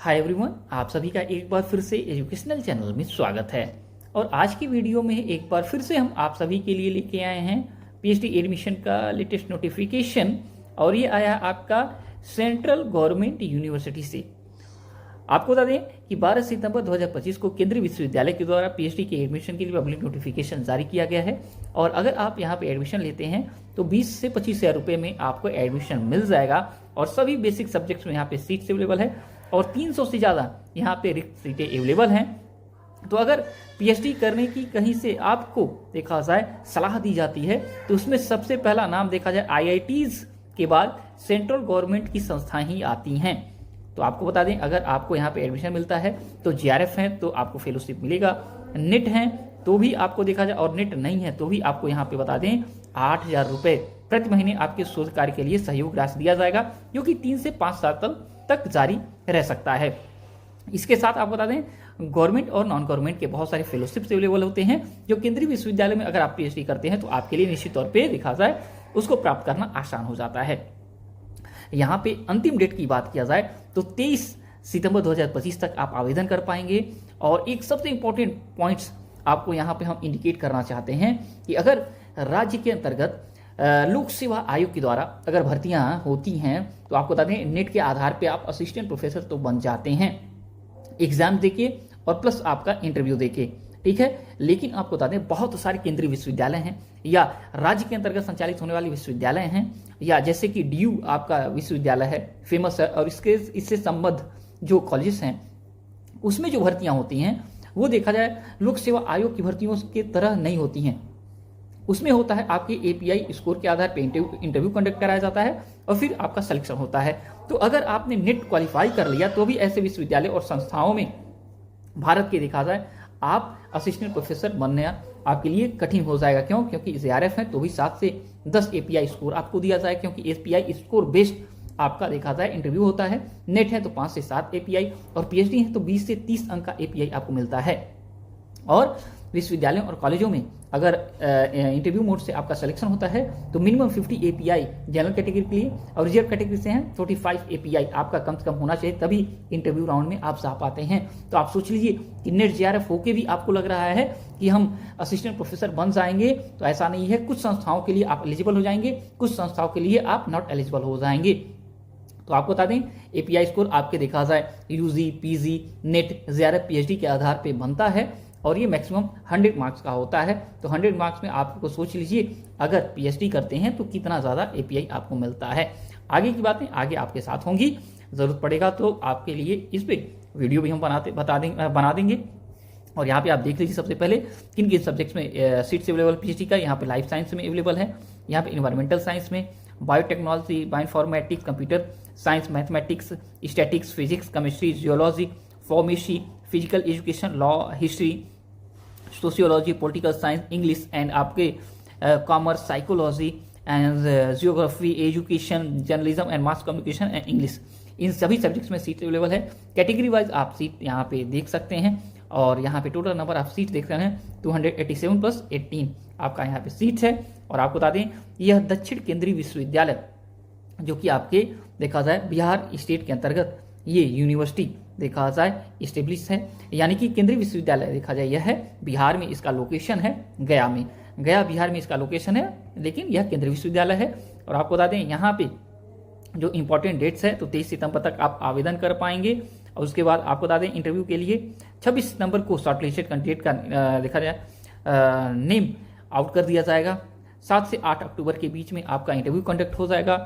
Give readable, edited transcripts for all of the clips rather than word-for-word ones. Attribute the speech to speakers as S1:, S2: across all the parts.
S1: Hi everyone, आप सभी का एक बार फिर से एजुकेशनल चैनल में स्वागत है। और आज की वीडियो में एक बार फिर से हम आप सभी के लिए लेके आए हैं पीएचडी एडमिशन का लेटेस्ट नोटिफिकेशन। और ये आया आपका सेंट्रल गवर्नमेंट यूनिवर्सिटी से। आपको बता दें कि 12 सितंबर 2025 को केंद्रीय विश्वविद्यालय के द्वारा पीएचडी के एडमिशन के लिए पब्लिक नोटिफिकेशन जारी किया गया है। और अगर आप यहाँ पे एडमिशन लेते हैं तो 20 से 25 हज़ार रुपये में आपको एडमिशन मिल जाएगा। और सभी बेसिक सब्जेक्ट्स में यहाँ पे सीट्स अवेलेबल है और 300 से ज़्यादा यहाँ पे रिक्त सीटें अवेलेबल हैं। तो अगर पीएचडी करने की कहीं से आपको देखा जाए सलाह दी जाती है तो उसमें सबसे पहला नाम देखा जाए आईआईटीज़ के बाद सेंट्रल गवर्नमेंट की संस्थाएं ही आती हैं। तो आपको बता दें, अगर आपको यहाँ पे एडमिशन मिलता है तो जीआरएफ है तो आपको फेलोशिप मिलेगा, नेट है तो भी आपको देखा जाए, और नेट नहीं है तो भी आपको यहाँ पे बता दें 8,000 रुपये प्रति महीने आपके शोध कार्य के लिए सहयोग राशि दिया जाएगा, जो कि 3 से 5 साल तक जारी रह सकता है। इसके साथ आप बता दें गवर्नमेंट और नॉन गवर्नमेंट के बहुत सारे फेलोशिप्स अवेलेबल होते हैं, जो केंद्रीय विश्वविद्यालय में अगर आप पीएचडी करते हैं तो आपके लिए निश्चित तौर पे देखा जाए उसको प्राप्त करना आसान हो जाता है। यहाँ पे अंतिम डेट की बात किया जाए तो 23 सितंबर 2025 तक आप आवेदन कर पाएंगे। और एक सबसे इंपॉर्टेंट पॉइंट्स आपको यहाँ पे हम इंडिकेट करना चाहते हैं कि अगर राज्य के अंतर्गत लोक सेवा आयोग के द्वारा अगर भर्तियां होती हैं तो आपको बता दें नेट के आधार पे आप असिस्टेंट प्रोफेसर तो बन जाते हैं एग्जाम देके और प्लस आपका इंटरव्यू देके, ठीक है। लेकिन आपको बता दें बहुत सारे केंद्रीय विश्वविद्यालय हैं या राज्य के अंतर्गत संचालित होने वाले विश्वविद्यालय हैं, या जैसे कि डीयू आपका विश्वविद्यालय है, फेमस है, और इससे संबद्ध जो कॉलेजेस हैं उसमें जो भर्तियां होती हैं वो देखा जाए लोक सेवा आयोग की भर्तियों की तरह नहीं होती हैं। उसमें होता है आपके एपीआई स्कोर के आधार पर इंटरव्यू कंडक्ट कराया जाता है और फिर आपका सिलेक्शन होता है। तो अगर आपने नेट क्वालिफाई कर लिया तो भी ऐसे विश्वविद्यालय और संस्थाओं में भारत के देखा जाए आप असिस्टेंट प्रोफेसर बनना आपके लिए कठिन हो जाएगा। क्यों? क्योंकि जीआरएफ है तो भी 7 से 10 एपीआई स्कोर आपको दिया जाए, क्योंकि एपीआई स्कोर बेस्ड आपका देखा जाए इंटरव्यू होता है। नेट है तो 5 से 7 एपीआई और पीएचडी है तो 20 से 30 अंक का एपीआई आपको मिलता है। और विश्वविद्यालयों और कॉलेजों में अगर इंटरव्यू मोड से आपका सिलेक्शन होता है तो मिनिमम 50 एपीआई जनरल कैटेगरी के लिए और रिजर्व कैटेगरी से हैं 45 एपीआई आपका कम से कम होना चाहिए, तभी इंटरव्यू राउंड में आप जा पाते हैं। तो आप सोच लीजिए कि नेट जीआरएफ होके भी आपको लग रहा है कि हम असिस्टेंट प्रोफेसर बन जाएंगे, तो ऐसा नहीं है। कुछ संस्थाओं के लिए आप एलिजिबल हो जाएंगे, कुछ संस्थाओं के लिए आप नॉट एलिजिबल हो जाएंगे। तो आपको बता दें एपीआई स्कोर आपके देखा जाए UG, PG, NET, JRF, PhD के आधार पर बनता है और ये मैक्सिमम 100 मार्क्स का होता है। तो 100 मार्क्स में आपको सोच लीजिए अगर पीएचडी करते हैं तो कितना ज़्यादा एपीआई आपको मिलता है। आगे की बातें आगे आपके साथ होंगी, ज़रूरत पड़ेगा तो आपके लिए इस पे वीडियो भी हम बना देंगे। और यहाँ पे आप देख लीजिए सबसे पहले किन किन सब्जेक्ट्स में सीट्स अवेलेबल पीएचडी का। यहाँ पे लाइफ साइंस में अवेलेबल है, यहाँ पे इन्वायरमेंटल साइंस में, biotechnology, bioinformatics, computer science, mathematics, statics, physics, chemistry, geology, pharmacy, physical education, law, history, sociology, political science, English and आपके commerce, psychology and geography, education, journalism and mass communication and English, इन सभी subjects में seat available है। Category wise आप seat यहाँ पे देख सकते हैं और यहाँ पे टोटल नंबर ऑफ सीट देख रहे हैं 287 प्लस 18 आपका यहाँ पे सीट है। और आपको बता दें यह दक्षिण केंद्रीय विश्वविद्यालय जो कि आपके देखा जाए बिहार स्टेट के अंतर्गत ये यूनिवर्सिटी देखा जाए इस्टेब्लिश है, यानी कि केंद्रीय विश्वविद्यालय देखा जाए यह है बिहार में, इसका लोकेशन है गया में, गया बिहार में इसका लोकेशन है, लेकिन यह केंद्रीय विश्वविद्यालय है। और आपको बता दें यहाँ पे जो इंपॉर्टेंट डेट्स है तो 23 सितंबर तक आप आवेदन कर पाएंगे। और उसके बाद आपको बता दें इंटरव्यू के लिए 26 सितंबर को शॉर्टलिस्टेड कैंडिडेट का देखा जाए नेम आउट कर दिया जाएगा। 7 से 8 अक्टूबर के बीच में आपका इंटरव्यू कंडक्ट हो जाएगा।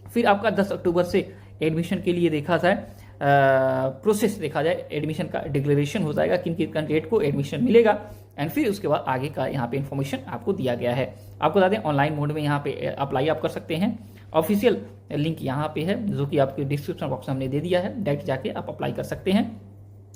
S1: फिर आपका 10 अक्टूबर से एडमिशन के लिए देखा जाए प्रोसेस देखा जाए एडमिशन का डिक्लेरेशन हो जाएगा, किन किन कैंडिडेट को एडमिशन मिलेगा एंड फिर उसके बाद आगे का यहाँ पे इन्फॉर्मेशन आपको दिया गया है। आपको बता दें ऑनलाइन मोड में यहाँ पे अप्लाई आप कर सकते हैं। ऑफिशियल लिंक यहाँ पे है जो कि आपके डिस्क्रिप्शन बॉक्स में हमने दे दिया है, डायरेक्ट जाके आप अप्लाई कर सकते हैं।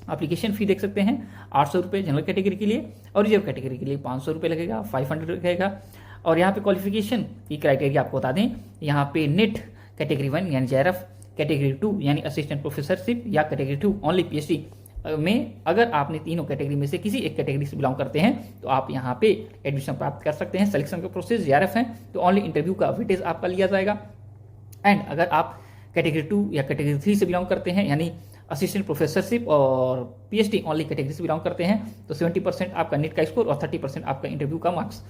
S1: एप्लीकेशन फी देख सकते हैं 800 रुपये जनरल कैटेगरी के लिए और रिजर्व कैटेगरी के लिए 500 रुपये लगेगा, 500 लगेगा। और यहाँ पे क्वालिफिकेशन की क्राइटेरिया आपको बता दें, यहाँ पे नेट कैटेगरी 1 यानी जेआरएफ, कैटेगरी 2 यानी असिस्टेंट प्रोफेसरशिप या कैटेगरी 2 ओनली पीएचडी में अगर आपने तीनों कैटेगरी में से किसी एक कैटेगरी से बिलोंग करते हैं तो आप यहाँ पे एडमिशन प्राप्त कर सकते हैं। सिलेक्शन का प्रोसेस जीआरएफ है तो ओनली इंटरव्यू का वेटेज आपका लिया जाएगा। एंड अगर आप कैटेगरी 2 या कैटेगरी 3 से बिलोंग करते हैं यानी असिस्टेंट प्रोफेसरशिप और PhD ओनली कैटेगरी से बिलोंग करते हैं तो 70% आपका नीट का स्कोर और 30% आपका इंटरव्यू का मार्क्स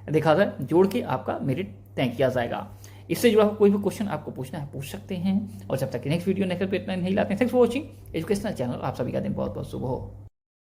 S1: देखा जाए जोड़ के आपका मेरिट तय किया जाएगा। इससे जुड़ा कोई भी क्वेश्चन आपको पूछना है पूछ सकते हैं। और जब तक नेक्स्ट वीडियो नेक्स्ट पे इतना नहीं लाते हैं, thanks for watching educational channel. आप सभी का दिन बहुत बहुत शुभ हो।